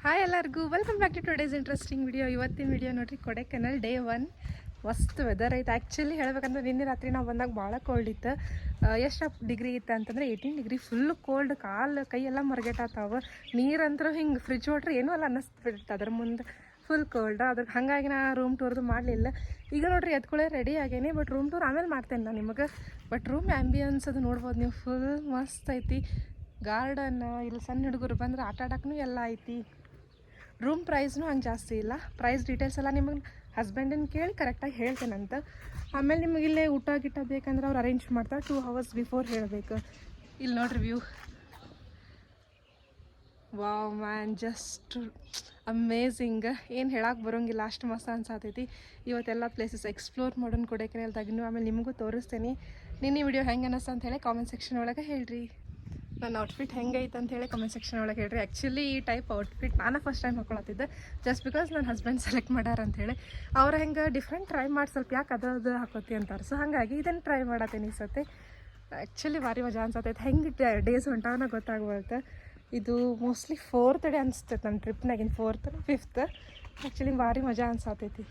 Hi ಎಲ್ಲರಿಗೂ welcome back to today's interesting video. ಇವತ್ತಿನ video ನೋಡ್ರಿ, ಕೊಡೈಕೆನಲ್ ಡೇ 1 ಮಸ್ತ್ ವೆದರ್ ಐತೆ. ಆ್ಯಕ್ಚುಲಿ ಹೇಳ್ಬೇಕಂದ್ರೆ ನಿನ್ನೆ ರಾತ್ರಿ ನಾವು ಬಂದಾಗ ಭಾಳ ಕೋಲ್ಡ್ ಇತ್ತು. ಎಷ್ಟು ಡಿಗ್ರಿ ಇತ್ತು ಅಂತಂದ್ರೆ 18 ಡಿಗ್ರಿ. ಫುಲ್ ಕೋಲ್ಡ್, ಕಾಲು ಕೈ ಎಲ್ಲ ಮರಗೆಟ್ಟಾತಾವ. ನೀರಂತರೂ ಹಿಂಗೆ ಫ್ರಿಜ್ ವಾಟ್ರ್ ಏನೂ ಅಲ್ಲ ಅನ್ನಿಸ್ಬಿಡುತ್ತೆ ಅದ್ರ ಮುಂದೆ. ಫುಲ್ ಕೋಲ್ಡ್ ಅದ್ರಿಗೆ ಹಾಗಾಗಿ ನಾ ರೂಮ್ ಟೂರ್ದು ಮಾಡಲಿಲ್ಲ. ಈಗ ನೋಡ್ರಿ ಎದ್ಕೊಳ್ಳೆ ರೆಡಿ ಆಗೇನಿ, ಬಟ್ ರೂಮ್ ಟೂರ್ ಆಮೇಲೆ ಮಾಡ್ತೇನೆ ನಾನು ನಿಮಗೆ. ಬಟ್ ರೂಮ್ ಆ್ಯಂಬಿಯನ್ಸ್ ಅದು ನೋಡ್ಬೋದು ನೀವು, ಫುಲ್ ಮಸ್ತ್ ಐತಿ. ಗಾರ್ಡನ್, ಇಲ್ಲಿ ಸಣ್ಣ ಹುಡುಗರು ಬಂದ್ರೆ ಆಟ ಆಡೋಕ್ಕೂ ಎಲ್ಲ ಐತಿ. ರೂಮ್ ಪ್ರೈಸ್ನೂ ಹಂಗೆ ಜಾಸ್ತಿ ಇಲ್ಲ. ಪ್ರೈಸ್ ಡೀಟೇಲ್ಸ್ ಎಲ್ಲ ನಿಮಗೆ ಹಸ್ಬೆಂಡನ್ನ ಕೇಳಿ ಕರೆಕ್ಟಾಗಿ ಹೇಳ್ತೇನಂತ. ಆಮೇಲೆ ನಿಮಗೆ ಇಲ್ಲೇ ಊಟ ಗಿಟ್ಟ ಬೇಕಂದ್ರೆ ಅವ್ರು ಅರೇಂಜ್ ಮಾಡ್ತಾರೆ. 2 hours ಬಿಫೋರ್ ಹೇಳಬೇಕು. ಇಲ್ಲಿ ನೋಡ್ರಿ view, wow man, just amazing. ಏನು ಹೇಳಕ್ಕೆ ಬರೋಂಗಿಲ್ಲ, ಅಷ್ಟು ಮಸ್ತ್ ಅನ್ಸಾತೈತಿ. ಇವತ್ತೆಲ್ಲ ಪ್ಲೇಸಸ್ ಎಕ್ಸ್ಪ್ಲೋರ್ ಮಾಡೋಣ ಕೊಡೈಕೆನಲ್ದಾಗಿನೂ. ಆಮೇಲೆ ನಿಮಗೂ ತೋರಿಸ್ತೇನೆ. ನಿನ್ನೆ ವಿಡಿಯೋ ಹೆಂಗೆ ಅನ್ನಿಸ್ತು ಅಂತ ಹೇಳಿ ಕಾಮೆಂಟ್ ಸೆಕ್ಷನ್ ಒಳಗೆ ಹೇಳ್ರಿ. ನನ್ನ ಔಟ್ಫಿಟ್ ಹೆಂಗೈತೆ ಅಂತ ಹೇಳಿ ಕಮೆಂಟ್ ಸೆಕ್ಷನ್ ಒಳಗೆ ಹೇಳ್ರಿ. ಆ್ಯಕ್ಚುಲಿ ಈ ಟೈಪ್ ಔಟ್ಫಿಟ್ ನಾನು ಫಸ್ಟ್ ಟೈಮ್ ಹಾಕೊಳತ್ತಿದ್ದೆ, ಜಸ್ಟ್ ಬಿಕಾಸ್ ನನ್ನ ಹಸ್ಬೆಂಡ್ ಸೆಲೆಕ್ಟ್ ಮಾಡ್ಯಾರ ಅಂಥೇಳಿ. ಅವ್ರು ಹೆಂಗೆ ಡಿಫ್ರೆಂಟ್ ಟ್ರೈ ಮಾಡಿ ಸ್ವಲ್ಪ ಯಾಕೆ ಅದು ಹಾಕೋತಿ ಅಂತಾರೆ. ಸೊ ಹಾಗಾಗಿ ಇದನ್ನು ಟ್ರೈ ಮಾಡತ್ತೀನಿ ಈ ಸತಿ. ಆ್ಯಕ್ಚುಲಿ ಭಾರಿ ಮಜಾ ಅನ್ಸತ್ತೈತೆ. ಹೆಂಗೆ ಡೇಸ್ ಹೊಂಟಾವನ ಗೊತ್ತಾಗ್ಬಾರ್ದು. ಇದು ಮೋಸ್ಟ್ಲಿ 4th ಡೇ ಅನಿಸ್ತೈತೆ ನನ್ನ ಟ್ರಿಪ್ನಾಗಿನ, 4th 5th. ಆ್ಯಕ್ಚುಲಿ ಭಾರಿ ಮಜಾ ಅನ್ಸತೈತಿ.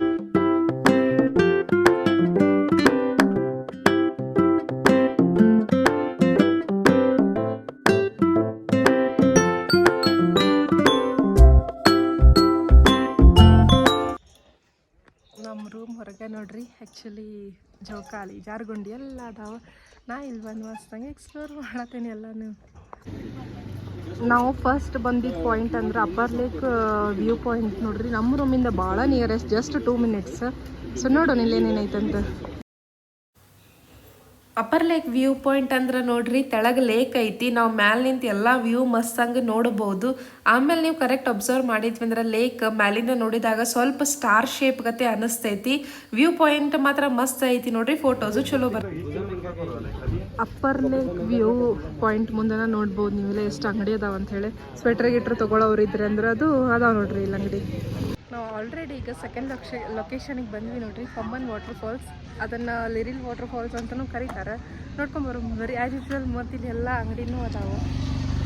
ನಮ್ಮ ರೂಮ್ ಹೊರಗೆ ನೋಡ್ರಿ, ಆ್ಯಕ್ಚುಲಿ ಜೋಕಾಲಿ ಜಾರುಗುಂಡಿ ಎಲ್ಲ ಅದಾವ. ನಾ ಇಲ್ಲಿ ಬಂದು ಮಸ್ತಂಗೆ ಎಕ್ಸ್ಪ್ಲೋರ್ ಮಾಡತ್ತೇನೆ ಎಲ್ಲನೂ. ನಾವು ಫಸ್ಟ್ ಬಂದಿದ್ದ ಪಾಯಿಂಟ್ ಅಂದ್ರೆ ಅಪ್ಪರ್ ಲೇಕ್ ವ್ಯೂ ಪಾಯಿಂಟ್ ನೋಡ್ರಿ. ನಮ್ಮ ರೂಮಿಂದ ಭಾಳ ನಿಯರೆಸ್ಟ್, ಜಸ್ಟ್ 2 minutes. ಸೊ ನೋಡೋಣ ಇಲ್ಲೇನೇನೈತಂತ. ಅಪ್ಪರ್ ಲೇಕ್ ವ್ಯೂ ಪಾಯಿಂಟ್ ಅಂದ್ರೆ ನೋಡ್ರಿ, ತೆಳಗೆ ಲೇಕ್ ಐತಿ. ನಾವು ಮ್ಯಾಲೆ ನಿಂತು ಎಲ್ಲ ವ್ಯೂ ಮಸ್ತಂಗೆ ನೋಡ್ಬೋದು. ಆಮೇಲೆ ನೀವು ಕರೆಕ್ಟ್ ಅಬ್ಸರ್ವ್ ಮಾಡಿದ್ವಿ ಅಂದ್ರೆ ಲೇಕ್ ಮ್ಯಾಲಿಂದ ನೋಡಿದಾಗ ಸ್ವಲ್ಪ ಸ್ಟಾರ್ ಶೇಪ್ ಗತೆ ಅನಿಸ್ತೈತಿ. ವ್ಯೂ ಪಾಯಿಂಟ್ ಮಾತ್ರ ಮಸ್ತ್ ಐತಿ ನೋಡ್ರಿ, ಫೋಟೋಸು ಚಲೋ ಬರ್ತೈತಿ. ಅಪ್ಪರ್ ಲೇಕ್ ವ್ಯೂ ಪಾಯಿಂಟ್ ಮುಂದೆ ನೋಡ್ಬೋದು ನೀವೆಲ್ಲ ಎಷ್ಟು ಅಂಗಡಿ ಅದಾವ ಅಂತ ಹೇಳಿ. ಸ್ವೆಟ್ರ್ ಗಿಟ್ರ್ ತೊಗೊಳೋರು ಇದ್ರೆ ಅಂದ್ರೆ ಅದು ಅದಾವ ನೋಡ್ರಿ ಇಲ್ಲಿ ಅಂಗಡಿ. ನಾವು ಆಲ್ರೆಡಿ ಈಗ ಸೆಕೆಂಡ್ ಲೊಕೇಶನಿಗೆ ಬಂದ್ವಿ ನೋಡ್ರಿ, ಫಮ್ಮನ್ ವಾಟರ್ ಫಾಲ್ಸ್. ಅದನ್ನು ಲಿರಿಲ್ ವಾಟರ್ ಫಾಲ್ಸ್ ಅಂತಲೂ ಕರೀತಾರೆ. ನೋಡ್ಕೊಂಬರೋ ಬರೀ ಆ್ಯಸ್ ಯೂಶ್ವಲ್ ಮತ್ತು ಇಲ್ಲಿ ಎಲ್ಲ ಅಂಗಡಿನೂ ಅದಾವೆ.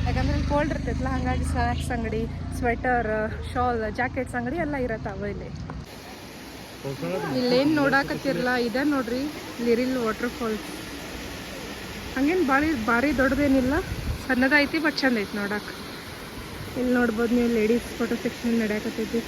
ಯಾಕಂದ್ರೆ ಇಲ್ಲಿ ಕೋಲ್ಡ್ ಇರ್ತೈತಲ್ಲ, ಹಾಗಾಗಿ ಸ್ನ್ಯಾಕ್ಸ್ ಅಂಗಡಿ, ಸ್ವೆಟರ್, ಶಾಲ್, ಜಾಕೆಟ್ಸ್ ಅಂಗಡಿ ಎಲ್ಲ ಇರತ್ತಾವೆ ಇಲ್ಲಿ. ಇಲ್ಲೇನು ನೋಡಾಕತ್ತಿರಲ್ಲ, ಇದೆ ನೋಡ್ರಿ ಲಿರಿಲ್ ವಾಟರ್ ಫಾಲ್ಸ್. ಹಂಗೇನು ಭಾರಿ ದೊಡ್ಡದೇನಿಲ್ಲ, ಸಣ್ಣದೈತಿ ಬಟ್ ಚಂದ ಐತಿ ನೋಡಕ್ಕೆ. ಇಲ್ಲಿ ನೋಡ್ಬೋದು ನೀವು, ಲೇಡೀಸ್ ಫೋಟೋ ಸೆಕ್ಷನ್ ನಡೆಯಕತ್ತೈತಿ.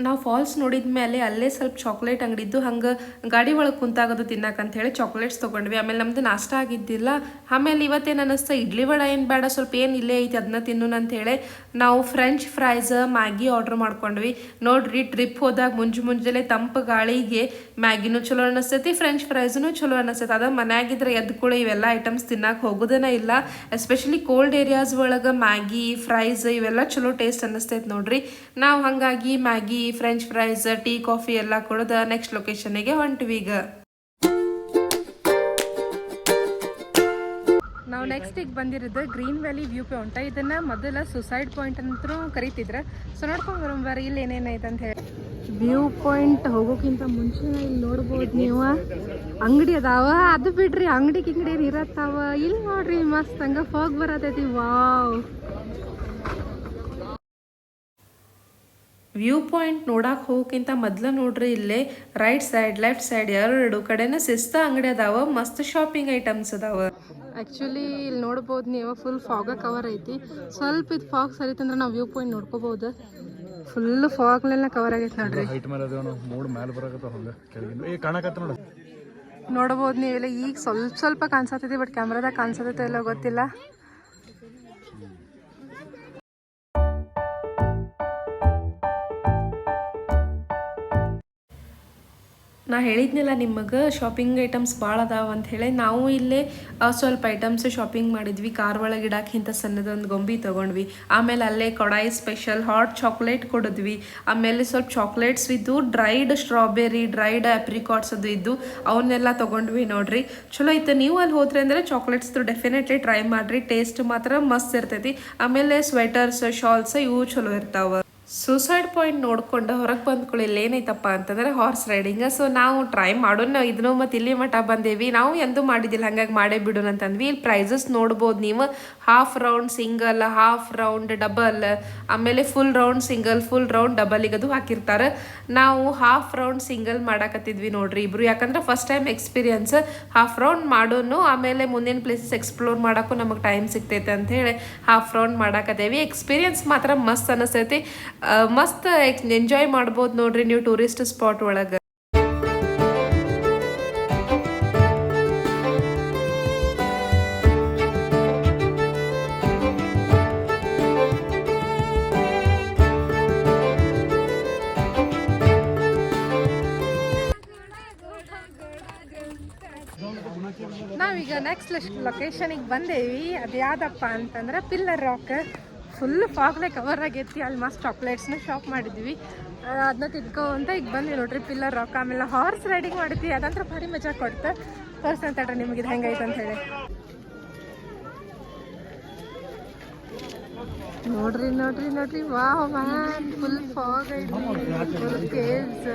ನಾವು ಫಾಲ್ಸ್ ನೋಡಿದ ಮೇಲೆ ಅಲ್ಲೇ ಸ್ವಲ್ಪ ಚಾಕ್ಲೇಟ್ ಅಂಗಡಿದ್ದು, ಹಂಗೆ ಗಾಡಿ ಒಳಗೆ ಕುಂತಾಗೋದು ತಿನ್ನಕಂತ ಹೇಳಿ ಚಾಕ್ಲೇಟ್ಸ್ ತೊಗೊಂಡ್ವಿ. ಆಮೇಲೆ ನಮ್ದು ನಾಷ್ಟ ಆಗಿದ್ದಿಲ್ಲ. ಆಮೇಲೆ ಇವತ್ತೇನು ಅನ್ನಿಸ್ತಾ, ಇಡ್ಲಿ ವಡ ಏನು ಬೇಡ, ಸ್ವಲ್ಪ ಏನು ಇಲ್ಲೇ ಐತಿ ಅದನ್ನ ತಿನ್ನೋಣ ಅಂಥೇಳಿ ನಾವು ಫ್ರೆಂಚ್ ಫ್ರೈಸ್, ಮ್ಯಾಗಿ ಆರ್ಡ್ರ್ ಮಾಡ್ಕೊಂಡ್ವಿ. ನೋಡ್ರಿ, ಟ್ರಿಪ್ ಹೋದಾಗ ಮುಂಜಾನೆ ತಂಪು ಗಾಳಿಗೆ ಮ್ಯಾಗಿನೂ ಚಲೋ ಅನ್ನಿಸ್ತೈತಿ, ಫ್ರೆಂಚ್ ಫ್ರೈಸ್ನು ಚಲೋ ಅನ್ನಿಸ್ತೈತಿ. ಅದ ಮನ್ಯಾಗಿದ್ರೆ ಎದ್ದು ಕೂಡ ಇವೆಲ್ಲ ಐಟಮ್ಸ್ ತಿನ್ನಕ್ಕೆ ಹೋಗೋದೇನ ಇಲ್ಲ. ಎಸ್ಪೆಷಲಿ ಕೋಲ್ಡ್ ಏರಿಯಾಸ್ ಒಳಗೆ ಮ್ಯಾಗಿ, ಫ್ರೈಸ್ ಇವೆಲ್ಲ ಚಲೋ ಟೇಸ್ಟ್ ಅನ್ನಿಸ್ತೈತಿ ನೋಡ್ರಿ. ನಾವು ಹಾಗಾಗಿ Maggi, French fries, tea, coffee ಎಲ್ಲ ಕುಡಿದ ನೆಕ್ಸ್ಟ್ ಲೊಕೇಶನ್ಗೆ ಹೊಂಟ್ವಿ. ಈಗ ನಾವು ನೆಕ್ಸ್ಟ್ ಈಗ ಬಂದಿರೋದು ಗ್ರೀನ್ ವ್ಯಾಲಿ ವ್ಯೂ ಪಾಯಿಂಟ್. ಇದನ್ನ ಮೊದಲ ಸುಸೈಡ್ ಪಾಯಿಂಟ್ ಅಂತೂ ಕರೀತಿದ್ರು. ಸೊ ನೋಡ್ಕೊಂಡು ಬರೋಂಬಾರಿ ಇಲ್ಲಿ ಏನೇನೈತೆ ಅಂತ ಹೇಳಿ. ವ್ಯೂ ಪಾಯಿಂಟ್ ಹೋಗೋಕ್ಕಿಂತ ಮುಂಚೆ ಇಲ್ಲಿ ನೋಡ್ಬೋದು ನೀವು, ಅಂಗಡಿ ಅದಾವ. ಅದು ಬಿಡ್ರಿ, ಅಂಗಡಿ ಇರತ್ತಾವ. ಇಲ್ಲಿ ನೋಡ್ರಿ ಮಸ್ತ್ ಹಂಗ ಫಾಗ್ ಬರತೈತಿ. ವಾವ್, ವ್ಯೂ ಪಾಯಿಂಟ್ ನೋಡಕ್ಕೆ ಹೋಗೋಕ್ಕಿಂತ ಮೊದಲು ನೋಡ್ರಿ, ಇಲ್ಲೇ ರೈಟ್ ಸೈಡ್, ಲೆಫ್ಟ್ ಸೈಡ್ ಎರಡು ಕಡೆನೂ ಶಿಸ್ತ ಅಂಗಡಿ ಅದಾವ. ಮಸ್ತ್ ಶಾಪಿಂಗ್ ಐಟಮ್ಸ್ ಅದಾವ. ಆ್ಯಕ್ಚುಲಿ ಇಲ್ಲಿ ನೋಡ್ಬೋದು ನೀವು, ಫುಲ್ ಫಾಗ ಕವರ್ ಐತಿ. ಸ್ವಲ್ಪ ಇದು ಫಾಗ್ ಸರಿತಂದ್ರೆ ನಾವು ವ್ಯೂ ಪಾಯಿಂಟ್ ನೋಡ್ಕೋಬೋದು. ಫುಲ್ ಫಾಗ್ಲೆಲ್ಲ ಕವರ್ ಆಗೈತೆ ನೋಡ್ರಿ. ನೋಡ್ಬೋದು ನೀವೆಲ್ಲ. ಈಗ ಸ್ವಲ್ಪ ಕಾಣಿಸತೈತಿ, ಬಟ್ ಕ್ಯಾಮ್ರಾದಾಗ ಕಾಣಿಸತೈತೆ ಇಲ್ಲ ಗೊತ್ತಿಲ್ಲ. ನಾ ಹೇಳಿದ್ನಿಲ್ಲ ನಿಮಗೆ, ಶಾಪಿಂಗ್ ಐಟಮ್ಸ್ ಭಾಳ ಅದಾವ ಅಂಥೇಳಿ. ನಾವು ಇಲ್ಲೇ ಸ್ವಲ್ಪ ಐಟಮ್ಸ್ ಶಾಪಿಂಗ್ ಮಾಡಿದ್ವಿ. ಕಾರ್ ಒಳಗೆ ಇಡಕ್ಕೆ ಇಂಥ ಸಣ್ಣದೊಂದು ಗೊಂಬಿ ತೊಗೊಂಡ್ವಿ. ಆಮೇಲೆ ಅಲ್ಲೇ ಕೊಡಾಯಿ ಸ್ಪೆಷಲ್ ಹಾಟ್ ಚಾಕ್ಲೇಟ್ ಕೊಡಿದ್ವಿ. ಆಮೇಲೆ ಸ್ವಲ್ಪ ಚಾಕ್ಲೇಟ್ಸ್ ಇದ್ದು, ಡ್ರೈಡ್ ಸ್ಟ್ರಾಬೆರಿ, ಡ್ರೈಡ್ ಆಪ್ರಿಕಾಟ್ಸ್ ಅದು ಇದ್ದು, ಅವನ್ನೆಲ್ಲ ತೊಗೊಂಡ್ವಿ ನೋಡ್ರಿ. ಚಲೋ ಐತೆ. ನೀವು ಅಲ್ಲಿ ಹೋದ್ರೆ ಅಂದರೆ ಚಾಕ್ಲೇಟ್ಸ್ದು ಡೆಫಿನೆಟ್ಲಿ ಟ್ರೈ ಮಾಡಿರಿ, ಟೇಸ್ಟ್ ಮಾತ್ರ ಮಸ್ತ್ ಇರ್ತೈತಿ. ಆಮೇಲೆ ಸ್ವೆಟರ್ಸ್, ಶಾಲ್ಸ್ ಇವು ಚಲೋ ಇರ್ತಾವೆ. ಸೂಸೈಡ್ ಪಾಯಿಂಟ್ ನೋಡ್ಕೊಂಡು ಹೊರಗೆ ಬಂದ್ಕೊಳ್ಳಿ ಇಲ್ಲಿ ಏನೈತಪ್ಪ ಅಂತಂದ್ರೆ ಹಾರ್ಸ್ ರೈಡಿಂಗ್. ಸೊ ನಾವು ಟ್ರೈ ಮಾಡೋಣ ಇದನ್ನು ಮತ್ತು ಇಲ್ಲಿ ಮಠ ಬಂದೇವಿ. ನಾವು ಎಂದೂ ಮಾಡಿದ್ದಿಲ್ಲ, ಹಂಗಾಗಿ ಮಾಡೇ ಬಿಡೋಣ ಅಂತಂದ್ವಿ. ಇಲ್ಲಿ ಪ್ರೈಸಸ್ ನೋಡ್ಬೋದು ನೀವು. Half round single, half round double, ಆಮೇಲೆ full round single, full round ಡಬಲಿಗೆ ಅದು ಹಾಕಿರ್ತಾರೆ. ನಾವು ಹಾಫ್ ರೌಂಡ್ ಸಿಂಗಲ್ ಮಾಡಾಕತ್ತಿದ್ವಿ ನೋಡ್ರಿ ಇಬ್ರು, ಯಾಕಂದ್ರೆ first time experience. Half round ಮಾಡೋನು ಆಮೇಲೆ ಮುಂದಿನ ಪ್ಲೇಸಸ್ ಎಕ್ಸ್ಪ್ಲೋರ್ ಮಾಡೋಕ್ಕೂ ನಮಗೆ ಟೈಮ್ ಸಿಗ್ತೈತೆ ಅಂತ ಹೇಳಿ ಹಾಫ್ ರೌಂಡ್ ಮಾಡಾಕತ್ತೇವಿ. ಎಕ್ಸ್ಪೀರಿಯನ್ಸ್ ಮಾತ್ರ ಮಸ್ತ್ ಅನಿಸ್ತೈತಿ, ಮಸ್ತ್ ಎಂಜಾಯ್ ಮಾಡ್ಬೋದು ನೋಡ್ರಿ ನೀವು ಟೂರಿಸ್ಟ್ ಸ್ಪಾಟ್ ಒಳಗೆ. ನಾವೀಗ ನೆಕ್ಸ್ಟ್ ಲೊಕೇಶನಿಗೆ ಬಂದೇವಿ. ಅದು ಯಾವ್ದಪ್ಪ ಅಂತಂದ್ರೆ ಪಿಲ್ಲರ್ ರಾಕ್. ಫುಲ್ ಫಾಗ್ಲೆ ಕವರ್ ಆಗೈತಿ. ಅಲ್ಲಿ ಮಸ್ತ್ ಚಾಕ್ಲೇಟ್ಸ್ನ ಶಾಪ್ ಮಾಡಿದ್ವಿ, ಅದನ್ನ ತಿದ್ಕೊ ಅಂತ ಈಗ ಬಂದ್ವಿ ನೋಡ್ರಿ ಪಿಲ್ಲರ್ ರಾಕ್. ಆಮೇಲೆ ಹಾರ್ಸ್ ರೈಡಿಂಗ್ ಮಾಡಿದ್ವಿ, ಅದಂದ್ರೆ ಭಾರಿ ಮಜಾ ಕೊಡ್ತ. ತೋರ್ಸಂತಡ್ರಿ ನಿಮ್ಗೆ ಇದು ಹೆಂಗೈತೆ ಅಂತ ಹೇಳಿ. ನೋಡ್ರಿ ನೋಡ್ರಿ ನೋಡ್ರಿ, ವಾವ್ ಮ್ಯಾನ್, ಫುಲ್ ಫಾಗ್ ಐತಿ, ಫುಲ್ ಕೇವ್ಸ್.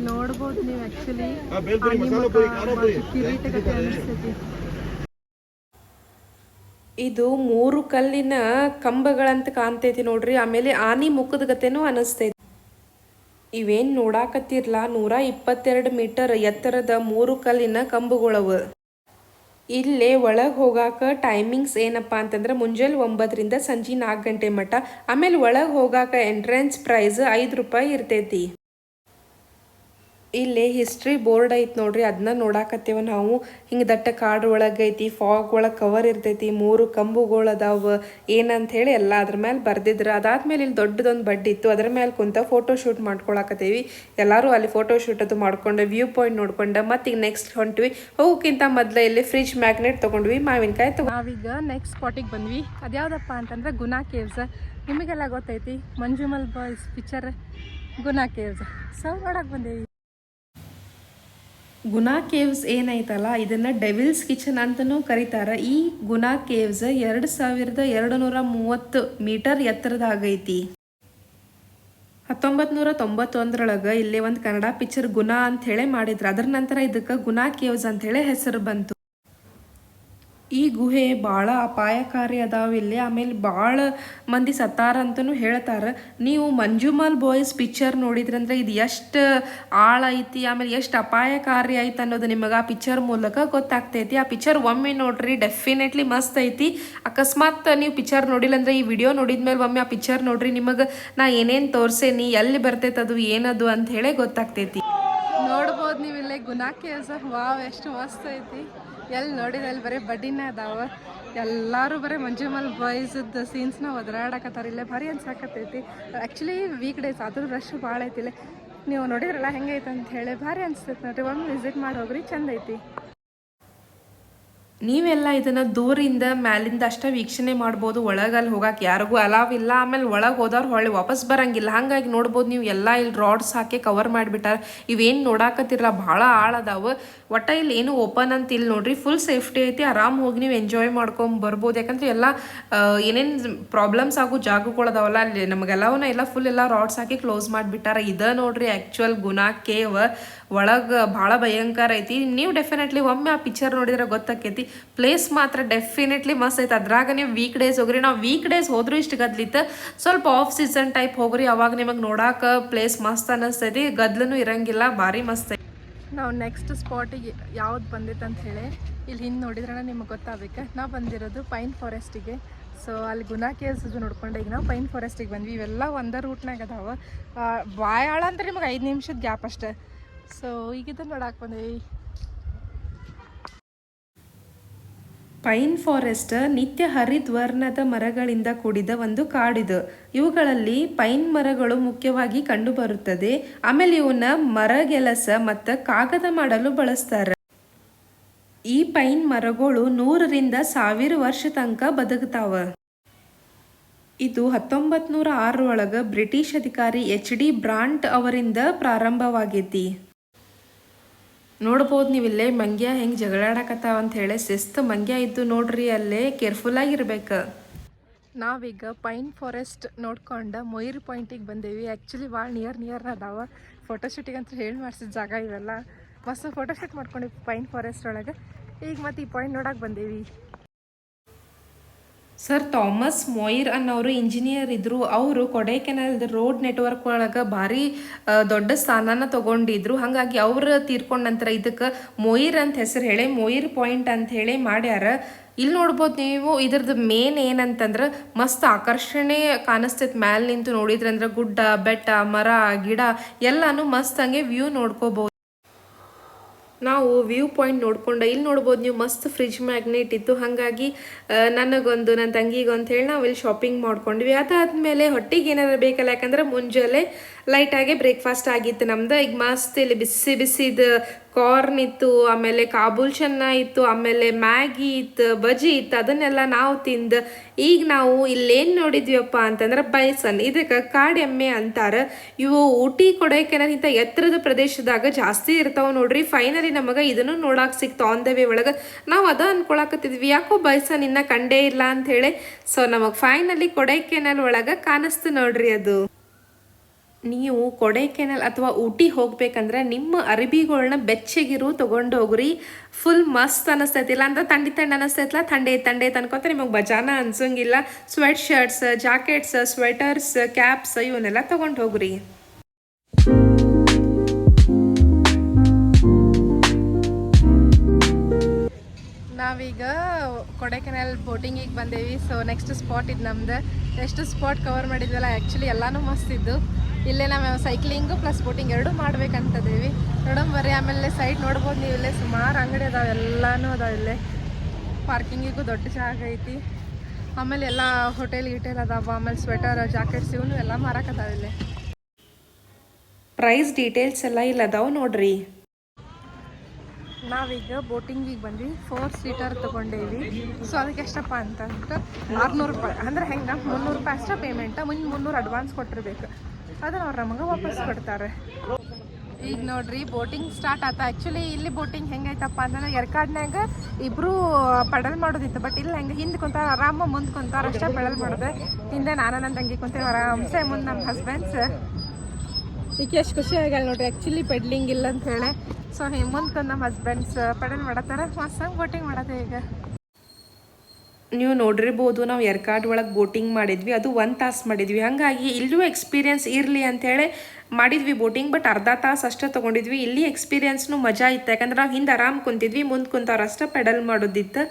ನೋಡ್ಬೋದು ನೀವು ಆಕ್ಚುಲಿ ಕಿರೀಟಗತೆ ಅನಿಸ್ತೈತಿ. ಇದು 3 ಕಲ್ಲಿನ ಕಂಬಗಳಂತ ಕಾಣ್ತೈತಿ ನೋಡ್ರಿ. ಆಮೇಲೆ ಆನಿ ಮುಖದ ಗತೆನೂ ಅನಿಸ್ತೈತಿ. ಇವೇನ್ ನೋಡಾಕತ್ತಿರ್ಲ 122 ಮೀಟರ್ ಎತ್ತರದ 3 ಕಲ್ಲಿನ ಕಂಬಗಳವು. ಇಲ್ಲೇ ಒಳಗೆ ಹೋಗಾಕ ಟೈಮಿಂಗ್ಸ್ ಏನಪ್ಪ ಅಂತಂದ್ರೆ ಮುಂಜಾನೆ 9ರಿಂದ ಸಂಜೆ 4 ಗಂಟೆ ಮಟ್ಟ. ಆಮೇಲೆ ಒಳಗೆ ಹೋಗಾಕ ಎಂಟ್ರೆನ್ಸ್ ಪ್ರೈಸ್ 5 ರೂಪಾಯಿ ಇರ್ತೈತಿ. ಇಲ್ಲಿ ಹಿಸ್ಟ್ರಿ ಬೋರ್ಡ್ ಐತಿ ನೋಡ್ರಿ, ಅದನ್ನ ನೋಡಾಕತ್ತೇವ ನಾವು. ಹಿಂಗೆ ದಟ್ಟ ಕಾಡು ಒಳಗೈತಿ, ಫಾಗ್ ಒಳಗೆ ಕವರ್ ಇರ್ತೈತಿ, 3 ಕಂಬುಗಳು ಅದಾವ ಏನಂತ ಹೇಳಿ ಎಲ್ಲ ಅದ್ರ ಮೇಲೆ ಬರ್ದಿದ್ರು. ಅದಾದ್ಮೇಲೆ ಇಲ್ಲಿ ದೊಡ್ಡದೊಂದು ಬಡ್ಡಿ ಇತ್ತು, ಅದ್ರ ಮೇಲೆ ಕುಂತ ಫೋಟೋ ಶೂಟ್ ಮಾಡ್ಕೊಳಕತ್ತೇವಿ. ಎಲ್ಲರೂ ಅಲ್ಲಿ ಫೋಟೋ ಶೂಟ್ ಅದು ಮಾಡ್ಕೊಂಡು ವ್ಯೂ ಪಾಯಿಂಟ್ ನೋಡ್ಕೊಂಡು ಮತ್ತೆ ಈಗ ನೆಕ್ಸ್ಟ್ ಹೊಂಟ್ವಿ. ಹೋಗೋಕ್ಕಿಂತ ಮೊದಲ ಇಲ್ಲಿ ಫ್ರಿಜ್ ಮ್ಯಾಗ್ನೆಟ್ ತೊಗೊಂಡ್ವಿ, ಮಾವಿನಕಾಯಿ ನಾವೀಗ ನೆಕ್ಸ್ಟ್ ಸ್ಪಾಟಿಗೆ ಬಂದ್ವಿ. ಅದ್ಯಾವುದಪ್ಪ ಅಂತಂದ್ರೆ ಗುನಾ ಕೇವ್ಸ್. ನಿಮಗೆಲ್ಲ ಗೊತ್ತೈತಿ Manjummel boys picture Guna caves. So ನೋಡಕ್ಕೆ ಬಂದೇವಿ. ಗುನಾ ಕೇವ್ಸ್ ಏನೈತಲ್ಲ, ಇದನ್ನು ಡೆವಿಲ್ಸ್ ಕಿಚನ್ ಅಂತಲೂ ಕರೀತಾರೆ. ಈ ಗುನಾ ಕೇವ್ಸ್ 2230 ಮೀಟರ್ ಎತ್ತರದಾಗೈತಿ. 1991 ಇಲ್ಲಿ ಒಂದು ಕನ್ನಡ ಪಿಕ್ಚರ್ ಗುನಾ ಅಂತ ಹೇಳಿ ಮಾಡಿದ್ರು. ಅದರ ನಂತರ ಇದಕ್ಕೆ ಗುನಾ ಕೇವ್ಸ್ ಅಂತ ಹೇಳಿ ಹೆಸರು ಬಂತು. ಈ ಗುಹೆ ಭಾಳ ಅಪಾಯಕಾರಿ ಅದಾವ ಇಲ್ಲಿ. ಆಮೇಲೆ ಭಾಳ ಮಂದಿ ಸತ್ತಾರಂತನೂ ಹೇಳ್ತಾರೆ. ನೀವು ಮಂಜುಮಲ್ ಬಾಯ್ಸ್ ಪಿಕ್ಚರ್ ನೋಡಿದ್ರಂದ್ರೆ ಇದು ಎಷ್ಟು ಆಳ ಐತಿ, ಆಮೇಲೆ ಎಷ್ಟು ಅಪಾಯಕಾರಿ ಐತಿ ಅನ್ನೋದು ನಿಮಗೆ ಆ ಪಿಕ್ಚರ್ ಮೂಲಕ ಗೊತ್ತಾಗ್ತೈತಿ. ಆ ಪಿಕ್ಚರ್ ಒಮ್ಮೆ ನೋಡ್ರಿ, ಡೆಫಿನೆಟ್ಲಿ ಮಸ್ತ್ ಐತಿ. ಅಕಸ್ಮಾತ್ ನೀವು ಪಿಕ್ಚರ್ ನೋಡಿಲ್ಲ ಅಂದ್ರೆ ಈ ವಿಡಿಯೋ ನೋಡಿದ್ಮೇಲೆ ಒಮ್ಮೆ ಆ ಪಿಕ್ಚರ್ ನೋಡ್ರಿ, ನಿಮಗೆ ನಾ ಏನೇನು ತೋರ್ಸೇನಿ, ಎಲ್ಲಿ ಬರ್ತೈತೆ ಅದು ಏನದು ಅಂತ ಹೇಳಿ ಗೊತ್ತಾಗ್ತೈತಿ. ನೋಡ್ಬೋದು ನೀವು ಇಲ್ಲೇ ಗುನಾ ಕೇವ್ಸ್. ವಾವ್ ಎಷ್ಟು ಮಸ್ತ್ ಐತಿ. ಎಲ್ಲಿ ನೋಡಿದ್ರೆ ಅಲ್ಲಿ ಬರೀ ಬಡ್ಡಿನೇ ಅದಾವ. ಎಲ್ಲರೂ ಬರೀ ಮಂಜುಮಲ್ ಬಾಯ್ಸದ ಸೀನ್ಸ್ನ ಒದರಾಡಕತ್ತಾರೆ. ಇಲ್ಲೇ ಭಾರಿ ಅನ್ಸಾಕತ್ತೈತಿ. ಆ್ಯಕ್ಚುಲಿ ವೀಕ್ ಡೇಸ್ ಆದ್ರೂ ರಶ್ ಭಾಳ ಐತಿ. ಇಲ್ಲೇ ನೀವು ನೋಡಿದ್ರಲ್ಲ ಹೆಂಗೈತೆ ಅಂತ ಹೇಳಿ ಭಾರಿ ಅನಿಸ್ತೈತೆ ನೋಡ್ರಿ. ಒಮ್ಮೆ ವಿಸಿಟ್ ಮಾಡಿ ಹೋಗ್ರಿ, ಚಂದ ಐತಿ. ನೀವೆಲ್ಲ ಇದನ್ನು ದೂರಿಂದ ಮ್ಯಾಲಿಂದ ಅಷ್ಟೇ ವೀಕ್ಷಣೆ ಮಾಡ್ಬೋದು. ಒಳಗಲ್ಲಿ ಹೋಗಕ್ಕೆ ಯಾರಿಗೂ ಅಲಾವ್ ಇಲ್ಲ. ಆಮೇಲೆ ಒಳಗೆ ಹೋದವ್ರು ಹೊಳ್ಳಿ ವಾಪಸ್ ಬರಂಗಿಲ್ಲ. ಹಾಗಾಗಿ ನೋಡ್ಬೋದು ನೀವು ಎಲ್ಲ ಇಲ್ಲಿ ರಾಡ್ಸ್ ಹಾಕಿ ಕವರ್ ಮಾಡಿಬಿಟ್ಟಾರೆ. ಇವೇನು ನೋಡಾಕತ್ತಿರಲ್ಲ, ಭಾಳ ಆಳದಾವ. ಒಟ್ಟ ಇಲ್ಲಿ ಏನು ಓಪನ್ ಅಂತ ಇಲ್ಲಿ ನೋಡ್ರಿ, ಫುಲ್ ಸೇಫ್ಟಿ ಐತಿ. ಆರಾಮ್ ಹೋಗಿ ನೀವು ಎಂಜಾಯ್ ಮಾಡ್ಕೊಂಡು ಬರ್ಬೋದು. ಯಾಕಂದ್ರೆ ಎಲ್ಲ ಏನೇನು ಪ್ರಾಬ್ಲಮ್ಸ್ ಆಗೋ ಜಾಗಗಳದಾವಲ್ಲ ಅಲ್ಲಿ ನಮಗೆಲ್ಲವನ್ನ ಎಲ್ಲ ಫುಲ್ ಎಲ್ಲ ರಾಡ್ಸ್ ಹಾಕಿ ಕ್ಲೋಸ್ ಮಾಡಿಬಿಟ್ಟಾರ. ಇದ ನೋಡ್ರಿ ಆ್ಯಕ್ಚುಯಲ್ ಗುನಾ ಕೇವ್. ಒಳಗೆ ಭಾಳ ಭಯಂಕರ ಐತಿ. ನೀವು ಡೆಫಿನೆಟ್ಲಿ ಒಮ್ಮೆ ಆ ಪಿಕ್ಚರ್ ನೋಡಿದ್ರೆ ಗೊತ್ತಾಕೈತಿ. ಪ್ಲೇಸ್ ಮಾತ್ರ ಡೆಫಿನೆಟ್ಲಿ ಮಸ್ತ್ ಐತೆ. ಅದ್ರಾಗ ನೀವು ವೀಕ್ ಡೇಸ್ ಹೋಗ್ರಿ. ನಾವು ವೀಕ್ ಡೇಸ್ ಹೋದ್ರೂ ಇಷ್ಟು ಗದ್ಲಿತ್ತು. ಸ್ವಲ್ಪ ಆಫ್ ಸೀಸನ್ ಟೈಪ್ ಹೋಗ್ರಿ, ಅವಾಗ ನಿಮಗೆ ನೋಡಾಕ ಪ್ಲೇಸ್ ಮಸ್ತ್ ಅನ್ನಿಸ್ತೈತಿ. ಗದ್ಲೂ ಇರಂಗಿಲ್ಲ, ಭಾರಿ ಮಸ್ತ್ ಐತಿ. ನಾವು ನೆಕ್ಸ್ಟ್ ಸ್ಪಾಟಿಗೆ ಯಾವ್ದು ಬಂದೈತೆ ಅಂತ ಹೇಳಿ ಇಲ್ಲಿ ಹಿಂದೆ ನೋಡಿದ್ರೆ ನಿಮಗೆ ಗೊತ್ತಾಗಬೇಕು. ನಾವು ಬಂದಿರೋದು ಪೈನ್ ಫಾರೆಸ್ಟಿಗೆ. ಸೊ ಅಲ್ಲಿ ಗುನಾ ಕೇವ್ಸ್ ನೋಡ್ಕೊಂಡು ಈಗ ನಾವು ಪೈನ್ ಫಾರೆಸ್ಟಿಗೆ ಬಂದ್ವಿ. ಇವೆಲ್ಲ ಒಂದೇ ರೂಟ್ನಾಗ ಅದಾವ. ಬಾಯಾಳ ಅಂತ ನಿಮಗೆ 5 ನಿಮಿಷದ ಗ್ಯಾಪ್ ಅಷ್ಟೇ. ಸೊ ಈಗ ಇದನ್ನು ನೋಡಕ್ಕೆ ಬಂದೇವಿ. ಪೈನ್ ಫಾರೆಸ್ಟ್ ನಿತ್ಯ ಹರಿದ್ವರ್ಣದ ಮರಗಳಿಂದ ಕೂಡಿದ ಒಂದು ಕಾಡಿದು. ಇವುಗಳಲ್ಲಿ ಪೈನ್ ಮರಗಳು ಮುಖ್ಯವಾಗಿ ಕಂಡುಬರುತ್ತದೆ. ಆಮೇಲೆ ಇವನ್ನ ಮರಗೆಲಸ ಮತ್ತು ಕಾಗದ ಮಾಡಲು ಬಳಸ್ತಾರೆ. ಈ ಪೈನ್ ಮರಗಳು 100ರಿಂದ 1000 ವರ್ಷ ತನಕ ಬದುಕ್ತಾವ. ಇದು 1906 ಒಳಗೆ ಬ್ರಿಟಿಷ್ ಅಧಿಕಾರಿ HD ಬ್ರಾಂಟ್ ಅವರಿಂದ ಪ್ರಾರಂಭವಾಗೈತಿ. ನೋಡ್ಬೋದು ನೀವು ಇಲ್ಲೇ ಮಂಗ್ಯ ಹೆಂಗೆ ಜಗಳಾಡಕತ್ತಾವ ಅಂತ ಹೇಳಿ. ಶಿಸ್ತು ಮಂಗ್ಯ ಇದ್ದು ನೋಡ್ರಿ, ಅಲ್ಲೇ ಕೇರ್ಫುಲ್ ಆಗಿರ್ಬೇಕು. ನಾವೀಗ ಪೈನ್ ಫಾರೆಸ್ಟ್ ನೋಡ್ಕೊಂಡು ಮೊಯಿರ್ ಪಾಯಿಂಟಿಗೆ ಬಂದೇವಿ. ಆ್ಯಕ್ಚುಲಿ ಭಾಳ ನಿಯರ್ ಅದಾವ. ಫೋಟೋಶೂಟಿಗೆ ಅಂತ ಹೇಳಿ ಮಾಡಿಸಿದ ಜಾಗ ಇವೆಲ್ಲ. ಮಸ್ತ್ ಫೋಟೋಶೂಟ್ ಮಾಡ್ಕೊಂಡಿವಿ ಪೈನ್ ಫಾರೆಸ್ಟ್ ಒಳಗೆ. ಈಗ ಮತ್ತೆ ಈ ಪಾಯಿಂಟ್ ನೋಡಕ್ಕೆ ಬಂದೇವಿ. ಸರ್ ಥಾಮಸ್ ಮೊಯಿರ್ ಅನ್ನೋರು ಇಂಜಿನಿಯರ್ ಇದ್ದರು. ಅವರು ಕೊಡೈಕೆನಾಲ್ ರೋಡ್ ನೆಟ್ವರ್ಕ್ ಒಳಗೆ ಭಾರಿ ದೊಡ್ಡ ಸ್ಥಾನನ ತೊಗೊಂಡಿದ್ರು. ಹಾಗಾಗಿ ಅವ್ರು ತೀರ್ಕೊಂಡ ನಂತರ ಇದಕ್ಕೆ ಮೊಯಿರ್ ಅಂತ ಹೆಸರು ಹೇಳಿ ಮೊಯಿರ್ ಪಾಯಿಂಟ್ ಅಂತ ಹೇಳಿ ಮಾಡ್ಯಾರ. ಇಲ್ಲಿ ನೋಡ್ಬೋದು ನೀವು. ಇದ್ರದ್ದು ಮೇನ್ ಏನಂತಂದ್ರೆ ಮಸ್ತ್ ಆಕರ್ಷಣೆ ಕಾಣಿಸ್ತೈತೆ. ಮ್ಯಾಲೆ ನಿಂತು ನೋಡಿದ್ರಂದ್ರೆ ಗುಡ್ಡ ಬೆಟ್ಟ ಮರ ಗಿಡ ಎಲ್ಲಾನು ಮಸ್ತ್ ಹಂಗೆ ವ್ಯೂ ನೋಡ್ಕೋಬಹುದು. ನಾವು ವ್ಯೂ ಪಾಯಿಂಟ್ ನೋಡ್ಕೊಂಡು ಇಲ್ಲಿ ನೋಡ್ಬೋದು ನೀವು ಮಸ್ತ್ ಫ್ರಿಜ್ ಮ್ಯಾಗ್ನೆಟ್ ಇತ್ತು. ಹಾಗಾಗಿ ನನಗೊಂದು ನನ್ನ ತಂಗಿಗೆ ಅಂತ ಹೇಳಿ ನಾವು ಇಲ್ಲಿ ಶಾಪಿಂಗ್ ಮಾಡ್ಕೊಂಡ್ವಿ. ಅದಾದಮೇಲೆ ಹೊಟ್ಟಿಗೆ ಏನಾದ್ರು ಬೇಕಲ್ಲ, ಯಾಕಂದ್ರೆ ಮುಂಜಾನೆ ಲೈಟಾಗೆ ಬ್ರೇಕ್ಫಾಸ್ಟ್ ಆಗಿತ್ತು ನಮ್ದು. ಈಗ ಮಸ್ತ್ ಇಲ್ಲಿ ಬಿಸಿದು ಕಾರ್ನ್ ಇತ್ತು, ಆಮೇಲೆ ಕಾಬೂಲ್ ಚೆನ್ನ ಇತ್ತು, ಆಮೇಲೆ ಮ್ಯಾಗಿ ಇತ್ತು, ಬಜ್ಜಿ ಇತ್ತು. ಅದನ್ನೆಲ್ಲ ನಾವು ತಿಂದು ಈಗ ನಾವು ಇಲ್ಲೇನು ನೋಡಿದ್ವಿಯಪ್ಪ ಅಂತಂದ್ರೆ ಬೈಸನ್. ಇದಕ್ಕೆ ಕಾಡು ಎಮ್ಮೆ ಅಂತಾರೆ. ಇವು ಊಟಿ ಕೊಡೈಕೆನಾಲ್ ಇಂಥ ಎತ್ತರದ ಪ್ರದೇಶದಾಗ ಜಾಸ್ತಿ ಇರ್ತಾವೆ ನೋಡ್ರಿ. ಫೈನಲಿ ನಮಗೆ ಇದನ್ನು ನೋಡಕ್ಕೆ ಸಿಕ್ತು ಆನ್ ದ ವೇ ಒಳಗೆ. ನಾವು ಅನ್ಕೊಳಕತ್ತಿದ್ವಿ ಯಾಕೋ ಬೈಸನ್ ಇನ್ನ ಕಂಡೇ ಇಲ್ಲ ಅಂತ ಹೇಳಿ. ಸೊ ನಮಗೆ ಫೈನಲಿ ಕೊಡೈಕೆನಾಲ್ ಒಳಗೆ ಕಾಣಿಸ್ತು ನೋಡ್ರಿ ಅದು. ನೀವು ಕೊಡೈಕೆನಾಲ್ ಅಥವಾ ಊಟಿ ಹೋಗ್ಬೇಕಂದ್ರೆ ನಿಮ್ಮ ಅರಿಬಿಗಳನ್ನ ಬೆಚ್ಚಗಿರು ತೊಗೊಂಡು ಹೋಗ್ರಿ. ಫುಲ್ ಮಸ್ತ್ ಅನಿಸ್ತೈತಿ. ಇಲ್ಲ ಅಂದ್ರೆ ಥಂಡಿ ಅನಿಸ್ತೈತಲ್ಲ, ಥಂಡಿ ಅನ್ಕೋತ ನಿಮಗೆ ಬಜಾನ ಅನ್ಸಂಗಿಲ್ಲ. Sweatshirts, jackets, sweaters, caps ಇವನ್ನೆಲ್ಲ ತೊಗೊಂಡು ಹೋಗ್ರಿ. ನಾವೀಗ ಕೊಡೈಕೆನಾಲ್ ಬೋಟಿಂಗಿಗೆ ಬಂದೇವಿ. ಸೊ ನೆಕ್ಸ್ಟ್ ಸ್ಪಾಟ್ ಇದು ನಮ್ದು. ಎಷ್ಟು ಸ್ಪಾಟ್ ಕವರ್ ಮಾಡಿದ್ವಲ್ಲ, ಆ್ಯಕ್ಚುಲಿ ಎಲ್ಲನೂ ಮಸ್ತ್ ಇದ್ದು. ಇಲ್ಲೇ ನಾವು ಸೈಕ್ಲಿಂಗು ಪ್ಲಸ್ ಬೋಟಿಂಗ್ ಎರಡೂ ಮಾಡ್ಬೇಕಂತದೇವಿ. ನೋಡೋಂಬರ್ರಿ. ಆಮೇಲೆ ಸೈಡ್ ನೋಡ್ಬೋದು ನೀವು, ಇಲ್ಲೇ ಸುಮಾರು ಅಂಗಡಿ ಅದಾವೆ, ಎಲ್ಲನೂ ಅದಾವೆ. ಇಲ್ಲೇ ಪಾರ್ಕಿಂಗಿಗೂ ದೊಡ್ಡ ಜಾಗ ಐತಿ. ಆಮೇಲೆ ಎಲ್ಲ ಹೋಟೆಲ್ ಗಿಟೆಲ್ ಅದಾವ. ಆಮೇಲೆ ಸ್ವೆಟರ್ ಜಾಕೆಟ್ಸ್ ಇವನು ಎಲ್ಲ ಮಾರಕದಾವೆ. ಇಲ್ಲೇ ಪ್ರೈಸ್ ಡೀಟೇಲ್ಸ್ ಎಲ್ಲ ಇಲ್ಲ ಅದಾವೆ ನೋಡ್ರಿ. ನಾವೀಗ ಬೋಟಿಂಗಿಗೆ ಬಂದ್ವಿ. 4 ಸೀಟರ್ ತೊಗೊಂಡೇವಿ. ಸೊ ಅದಕ್ಕೆ ಎಷ್ಟಪ್ಪ ಅಂತಂದ್ರೆ 600 ರೂಪಾಯಿ. ಅಂದರೆ ಹೆಂಗೆ 300 ರೂಪಾಯಿ ಅಷ್ಟೇ ಪೇಮೆಂಟ. ಮುಂದೆ 300 ಅಡ್ವಾನ್ಸ್ ಕೊಟ್ಟಿರ್ಬೇಕು. ಅದನ್ನು ಅವ್ರು ನಮಗೆ ವಾಪಸ್ ಕೊಡ್ತಾರೆ. ಈಗ ನೋಡ್ರಿ ಬೋಟಿಂಗ್ ಸ್ಟಾರ್ಟ್ ಆಯ್ತು. ಆ್ಯಕ್ಚುಲಿ ಇಲ್ಲಿ ಬೋಟಿಂಗ್ ಹೆಂಗೈತಪ್ಪ ಅಂತಂದ್ರೆ ಎರ್ಕಾಡ್ನಾಗ ಇಬ್ಬರು ಪೆಡಲ್ ಮಾಡೋದಿತ್ತು. ಬಟ್ ಇಲ್ಲಿ ಹೆಂಗೆ ಹಿಂದೆ ಕುಂತಾರ ಆರಾಮ, ಮುಂದೆ ಕುಂತಾರ ಅಷ್ಟೇ ಪೆಡಲ್ ಮಾಡೋದು. ಹಿಂದೆ ನಾನು ನನ್ನ ತಂಗಿ ಕುಂತೀವಿ ಆರಾಮ್ಸೆ. ಮುಂದೆ ನಮ್ಮ ಹಸ್ಬೆಂಡ್ಸ್ ಈಗ ಎಷ್ಟು ಖುಷಿ ಆಗಲ್ಲ ನೋಡ್ರಿ. ಆ್ಯಕ್ಚುಲಿ ಪೆಡ್ಲಿಂಗ್ ಇಲ್ಲ ಅಂತ ಹೇಳಿ. ಸೊ ಮುಂದೆ ನಮ್ಮ ಹಸ್ಬೆಂಡ್ಸ್ ಪೆಡಲ್ ಮಾಡತ್ತಾರ. ಮಸ್ತಾಗಿ ಬೋಟಿಂಗ್ ಮಾಡತ್ತೆ. ಈಗ ನೀವು ನೋಡಿರ್ಬೋದು, ನಾವು ಎರ್ಕಾಡ್ ಒಳಗೆ ಬೋಟಿಂಗ್ ಮಾಡಿದ್ವಿ. ಅದು 1 ತಾಸು ಮಾಡಿದ್ವಿ. ಹಾಗಾಗಿ ಇಲ್ಲೂ ಎಕ್ಸ್ಪೀರಿಯನ್ಸ್ ಇರಲಿ ಅಂಥೇಳಿ ಮಾಡಿದ್ವಿ ಬೋಟಿಂಗ್. ಬಟ್ ಅರ್ಧ ತಾಸು ಅಷ್ಟೇ ತೊಗೊಂಡಿದ್ವಿ. ಇಲ್ಲಿ ಎಕ್ಸ್ಪೀರಿಯನ್ಸ್ನು ಮಜಾ ಇತ್ತು. ಯಾಕಂದ್ರೆ ನಾವು ಹಿಂದೆ ಆರಾಮ್ ಕುಂತಿದ್ವಿ, ಮುಂದೆ ಕುಂತವ್ರು ಅಷ್ಟೇ ಪೆಡಲ್ ಮಾಡೋದಿತ್ತು.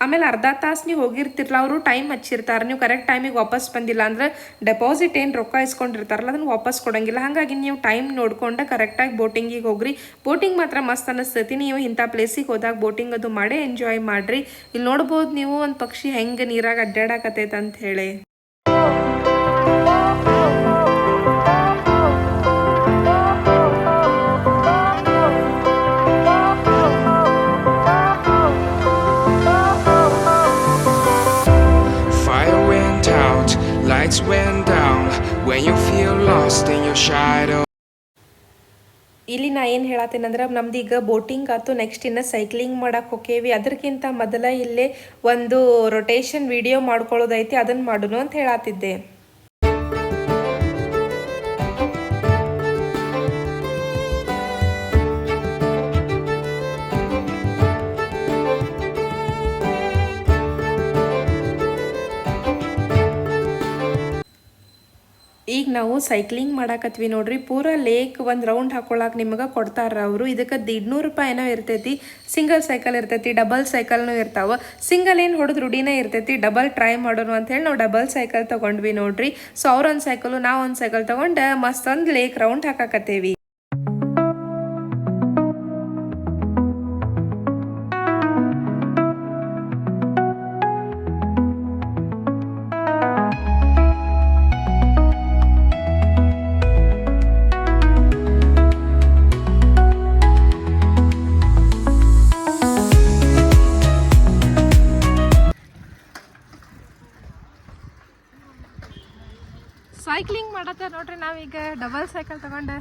ಆಮೇಲೆ ಅರ್ಧ ತಾಸು ನೀವು ಹೋಗಿರ್ತಿರಲ್ಲ, ಅವರು ಟೈಮ್ ಹಚ್ಚಿರ್ತಾರೆ. ನೀವು ಕರೆಕ್ಟ್ ಟೈಮಿಗೆ ವಾಪಸ್ ಬಂದಿಲ್ಲ ಅಂದರೆ ಡೆಪಾಸಿಟ್ ಏನು ರೊಕ್ಕ ಇಸ್ಕೊಂಡಿರ್ತಾರಲ್ಲ ಅದನ್ನು ವಾಪಸ್ ಕೊಡೋಂಗಿಲ್ಲ. ಹಾಗಾಗಿ ನೀವು ಟೈಮ್ ನೋಡ್ಕೊಂಡು ಕರೆಕ್ಟಾಗಿ ಬೋಟಿಂಗಿಗೆ ಹೋಗ್ರಿ. ಬೋಟಿಂಗ್ ಮಾತ್ರ ಮಸ್ತ್ ಅನ್ನಿಸ್ತೈತಿ. ನೀವು ಇಂಥ ಪ್ಲೇಸಿಗೆ ಹೋದಾಗ ಬೋಟಿಂಗ್ ಅದು ಮಾಡೇ ಎಂಜಾಯ್ ಮಾಡಿರಿ. ಇಲ್ಲಿ ನೋಡ್ಬೋದು ನೀವು ಒಂದು ಪಕ್ಷಿ ಹೆಂಗೆ ನೀರಾಗ ಅಡ್ಡಾಡಕತ್ತೈತೆ ಅಂತ ಹೇಳಿ. Lights went down when you feel lost in your shadow. ಇಲ್ಲಿ ನಾ ಏನು ಹೇಳತ್ತೇನಂದ್ರೆ ನಮ್ದು ಈಗ ಬೋಟಿಂಗ್ ಆಯ್ತು. ನೆಕ್ಸ್ಟ್ ಇನ್ನು ಸೈಕ್ಲಿಂಗ್ ಮಾಡಕ್ಕೆ ಹೋಕ್ಕೇವಿ. ಅದಕ್ಕಿಂತ ಮೊದಲ ಇಲ್ಲೇ ಒಂದು ರೊಟೇಷನ್ ವಿಡಿಯೋ ಮಾಡ್ಕೊಳ್ಳೋದೈತಿ, ಅದನ್ನು ಮಾಡೋಣ ಅಂತ ಹೇಳತ್ತಿದ್ದೆ. ಈಗ ನಾವು ಸೈಕ್ಲಿಂಗ್ ಮಾಡಾಕತ್ವಿ ನೋಡ್ರಿ. ಪೂರಾ ಲೇಕ್ ಒಂದು ರೌಂಡ್ ಹಾಕೊಳಕ್ಕೆ ನಿಮಗೆ ಕೊಡ್ತಾರ ಅವರು. ಇದಕ್ಕೆ 150 ರೂಪಾಯಿ ಏನೋ ಇರ್ತೈತಿ. ಸಿಂಗಲ್ ಸೈಕಲ್ ಇರ್ತೈತಿ, ಡಬಲ್ ಸೈಕಲ್ನೂ ಇರ್ತಾವೆ. ಸಿಂಗಲ್ ಏನು ಹೊಡೆದು ರೂಢಿನೇ ಇರ್ತೈತಿ. ಡಬಲ್ ಟ್ರೈ ಮಾಡೋಣ ಅಂತ ಹೇಳಿ ನಾವು ಡಬಲ್ ಸೈಕಲ್ ತೊಗೊಂಡ್ವಿ ನೋಡ್ರಿ. ಸೊ ಅವ್ರೊಂದು ಸೈಕಲು ನಾವೊಂದು ಸೈಕಲ್ ತೊಗೊಂಡು ಮಸ್ತೊಂದು ಲೇಕ್ ರೌಂಡ್ ಹಾಕಾಕತ್ತೇವಿ. ಸೈಕ್ಲಿಂಗ್ ಮಾಡತ್ತೆ ನೋಡ್ರಿ. ನಾವೀಗ ಡಬಲ್ ಸೈಕಲ್ ತಗೊಂಡೆ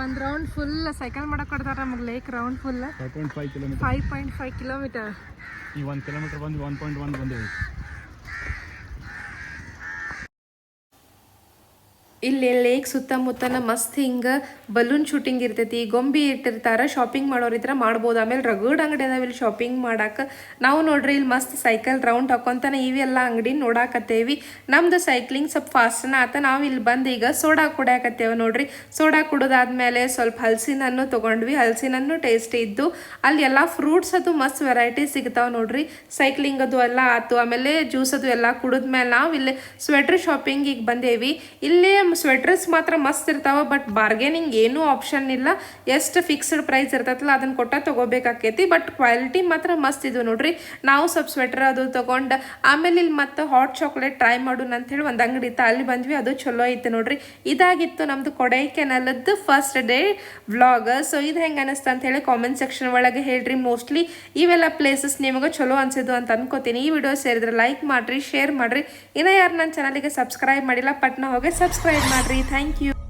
ಒಂದು ರೌಂಡ್ ಫುಲ್ ಸೈಕಲ್ ಮಾಡಕ್ಕೆ ಕೊಡ್ತಾರೆ ನಮಗೆ. Lake round full 5.5 kilometre. ಈ 1 ಕಿಲೋಮೀಟರ್ ಬಂದು 1.1 ಬಂದೇವಿ. ಇಲ್ಲಿ ಲೇಕ್ ಸುತ್ತಮುತ್ತನ ಮಸ್ತ್ ಹಿಂಗೆ ಬಲೂನ್ ಶೂಟಿಂಗ್ ಇರ್ತೈತಿ, ಗೊಂಬಿ ಇಟ್ಟಿರ್ತಾರೆ, ಶಾಪಿಂಗ್ ಮಾಡೋರಿದ್ರೆ ಮಾಡ್ಬೋದು. ಆಮೇಲೆ ರಗಡ್ ಅಂಗಡಿ ಅದಾವ ಇಲ್ಲಿ ಶಾಪಿಂಗ್ ಮಾಡಕ್ಕೆ. ನಾವು ನೋಡ್ರಿ ಇಲ್ಲಿ ಮಸ್ತ್ ಸೈಕಲ್ ರೌಂಡ್ ಹಾಕೊಂತಾನೆ ಇವೆಲ್ಲ ಅಂಗಡಿ ನೋಡಾಕತ್ತೇವಿ. ನಮ್ದು ಸೈಕ್ಲಿಂಗ್ ಸ್ವಲ್ಪ ಫಾಸ್ಟ್ನ ಆತ. ನಾವು ಇಲ್ಲಿ ಬಂದು ಈಗ ಸೋಡಾ ಕುಡಿಯಾಕತ್ತೇವೆ ನೋಡ್ರಿ. ಸೋಡಾ ಕುಡಿದಾದ್ಮೇಲೆ ಸ್ವಲ್ಪ ಹಲಸಿನ ಹಣ್ಣು ತೊಗೊಂಡ್ವಿ. ಹಲಸಿನ ಹಣ್ಣು ಟೇಸ್ಟ್ ಇದ್ದು ಅಲ್ಲಿ ಎಲ್ಲ ಫ್ರೂಟ್ಸ್ ಅದು ಮಸ್ತ್ ವೆರೈಟಿ ಸಿಗ್ತಾವ ನೋಡ್ರಿ. ಸೈಕ್ಲಿಂಗ್ ಅದು ಎಲ್ಲ ಆತು. ಆಮೇಲೆ ಜ್ಯೂಸ್ ಅದು ಎಲ್ಲ ಕುಡಿದ್ಮೇಲೆ ನಾವು ಇಲ್ಲಿ ಸ್ವೆಟ್ರ್ ಶಾಪಿಂಗಿಗೆ ಬಂದೇವಿ. ಇಲ್ಲೇ ಸ್ವೆಟ್ರಸ್ ಮಾತ್ರ ಮಸ್ತ್ ಇರ್ತಾವ, ಬಟ್ ಬಾರ್ಗೇನಿಂಗ್ ಏನೂ ಆಪ್ಷನ್ ಇಲ್ಲ. ಎಷ್ಟು ಫಿಕ್ಸ್ಡ್ ಪ್ರೈಸ್ ಇರ್ತೈತಲ್ಲ ಅದನ್ನ ಕೊಟ್ಟ ತೊಗೋಬೇಕಾಕೈತಿ. ಬಟ್ ಕ್ವಾಲಿಟಿ ಮಾತ್ರ ಮಸ್ತ್ ಇದು ನೋಡ್ರಿ. ನಾವು ಸ್ವಲ್ಪ ಸ್ವೆಟ್ರ್ ಅದು ತೊಗೊಂಡು ಆಮೇಲೆ ಇಲ್ಲಿ ಮತ್ತೆ ಹಾಟ್ ಚಾಕ್ಲೇಟ್ ಟ್ರೈ ಮಾಡೋಣ ಅಂತೇಳಿ ಒಂದು ಅಂಗಡಿ ಇತ್ತು, ಅಲ್ಲಿ ಬಂದ್ವಿ. ಅದು ಚಲೋ ಐತೆ ನೋಡ್ರಿ. ಇದಾಗಿತ್ತು ನಮ್ದು ಕೊಡೈಕೆನಾಲದ್ದು ಫಸ್ಟ್ ಡೇ ವ್ಲಾಗ್. ಸೊ ಇದು ಹೆಂಗೆ ಅನಿಸ್ತು ಅಂತ ಹೇಳಿ ಕಾಮೆಂಟ್ ಸೆಕ್ಷನ್ ಒಳಗೆ ಹೇಳ್ರಿ. ಮೋಸ್ಟ್ಲಿ ಇವೆಲ್ಲ ಪ್ಲೇಸಸ್ ನಿಮಗೆ ಚಲೋ ಅನ್ಸಿದ್ದು ಅಂತ ಅನ್ಕೋತೀನಿ. ಈ ವಿಡಿಯೋ ಸೇರಿದ್ರೆ ಲೈಕ್ ಮಾಡಿರಿ, ಶೇರ್ ಮಾಡಿರಿ. ಇನ್ನೂ ಯಾರು ನನ್ನ ಚಾನಲಿಗೆ ಸಬ್ಸ್ಕ್ರೈಬ್ ಮಾಡಿಲ್ಲ ಪಟ್ನ ಹೋಗಿ ಸಬ್ಸ್ಕ್ರೈಬ್ ಮಾಡಿರಿ. Thank you.